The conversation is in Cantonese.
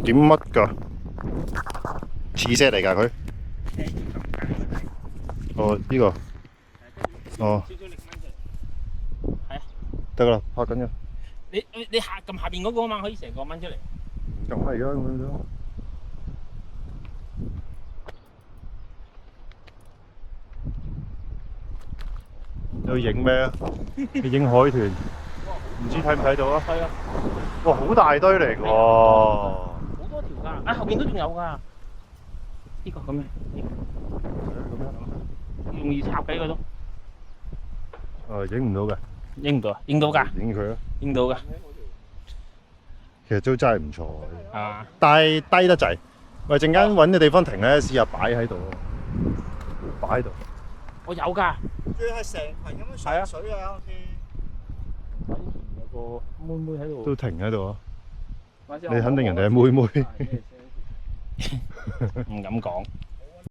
點乜㗎？似隻嚟㗎佢？哦，呢個。哦。係啊。得啦，拍緊嘅。你撳下邊嗰個啊嘛，可以成個掹出嚟。咁係而家咁樣啫。你去影咩啊？你影海豚，唔知睇唔睇到啊？係啊。哇，好大堆嚟㗎喎！好多條㗎，啊後邊都仲有㗎。呢個咁樣，容易插嘅呢個都。影唔到嘅。影唔到啊？影到㗎。影佢啦。影到㗎。其實都真係唔錯嘅。啊。但係低得滯。喂，陣間揾個地方停咧，試下擺喺度。擺喺度。我有㗎。佢係成群咁樣上水啊！好似有個妹妹喺度。都停喺度啊！你肯定人哋係妹妹。唔敢講。